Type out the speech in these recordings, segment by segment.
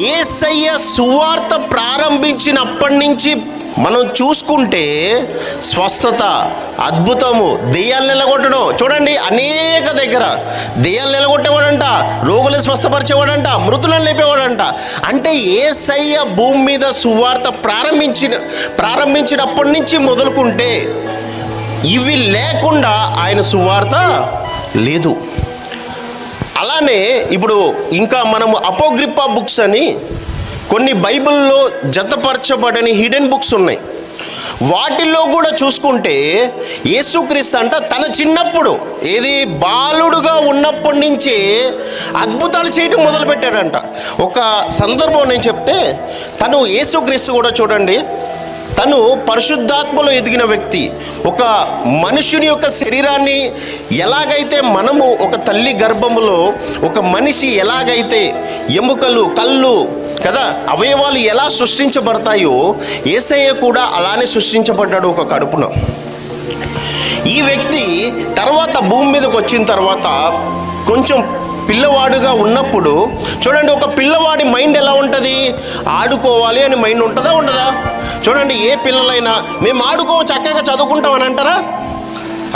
యేసయ్య సువార్త ప్రారంభించినప్పటి నుంచి మనం చూసుకుంటే స్వస్థత, అద్భుతము, దెయ్యాలు నిలగొట్టడం చూడండి. అనేక దగ్గర దెయ్యాలు నిలగొట్టేవాడంట, రోగులు స్వస్థపరిచేవాడంట, మృతులను లేపేవాడంట. అంటే యేసయ్య భూమి మీద సువార్త ప్రారంభించినప్పటి నుంచి మొదలుకుంటే ఇవి లేకుండా ఆయన సువార్త లేదు. అలానే ఇప్పుడు ఇంకా మనము అపోగ్రిప్పా బుక్స్ అని కొన్ని బైబిల్లో జతపరచబడని హిడెన్ బుక్స్ ఉన్నాయి. వాటిల్లో కూడా చూసుకుంటే యేసుక్రీస్తు అంట తన చిన్నప్పుడు బాలుడుగా ఉన్నప్పటి నుంచే అద్భుతాలు చేయడం మొదలుపెట్టాడంట. ఒక సందర్భం నేను చెప్తే, తను యేసుక్రీస్తు కూడా చూడండి, తను పరిశుద్ధాత్మలో ఎదిగిన వ్యక్తి. ఒక మనుషుని యొక్క శరీరాన్ని ఎలాగైతే మనము ఒక తల్లి గర్భములో ఒక మనిషి ఎలాగైతే ఎముకలు, కళ్ళు కదా, అవయవాలు ఎలా సృష్టించబడతాయో యేసయ్య కూడా అలానే సృష్టించబడ్డాడు ఒక కడుపున. ఈ వ్యక్తి తర్వాత భూమి మీదకి వచ్చిన తర్వాత కొంచెం పిల్లవాడుగా ఉన్నప్పుడు చూడండి, ఒక పిల్లవాడి మైండ్ ఎలా ఉంటుంది? ఆడుకోవాలి అని మైండ్ ఉంటుందా ఉండదా? చూడండి, ఏ పిల్లలైనా మేము చక్కగా చదువుకుంటామని అంటారా?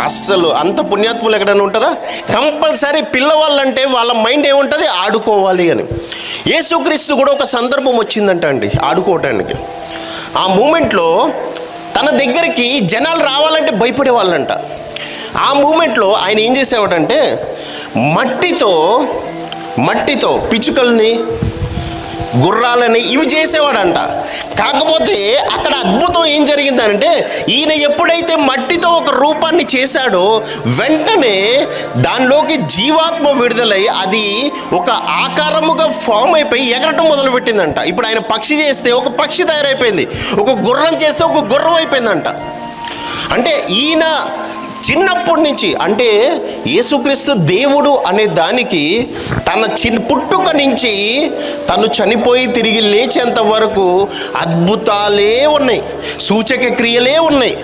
అస్సలు అంత పుణ్యాత్ములు ఎక్కడైనా ఉంటారా? కంపల్సరీ పిల్లవాళ్ళంటే వాళ్ళ మైండ్ ఏముంటుంది? ఆడుకోవాలి అని. యేసుక్రీస్తు కూడా ఒక సందర్భం వచ్చిందంట అండి ఆడుకోవటానికి. ఆ మూమెంట్లో తన దగ్గరికి జనాలు రావాలంటే భయపడేవాళ్ళంట. ఆ మూమెంట్లో ఆయన ఏం చేసేవాడంటే మట్టితో పిచ్చుకల్ని, గుర్రాలని ఇవి చేసేవాడంట. కాకపోతే అక్కడ అద్భుతం ఏం జరిగిందంటే, ఈయన ఎప్పుడైతే మట్టితో ఒక రూపాన్ని చేశాడో వెంటనే దానిలోకి జీవాత్మ విడుదలై అది ఒక ఆకారముగా ఫామ్ అయిపోయి ఎగరటం మొదలుపెట్టిందంట. ఇప్పుడు ఆయన పక్షి చేస్తే ఒక పక్షి తయారైపోయింది, ఒక గుర్రం చేస్తే ఒక గుర్రం అయిపోయిందంట. అంటే ఈయన చిన్నప్పటి నుంచి, అంటే యేసుక్రీస్తు దేవుడు అనే దానికి తన పుట్టుక నుంచి తను చనిపోయి తిరిగి లేచేంత వరకు అద్భుతాలే ఉన్నాయి, సూచక క్రియలే ఉన్నాయి.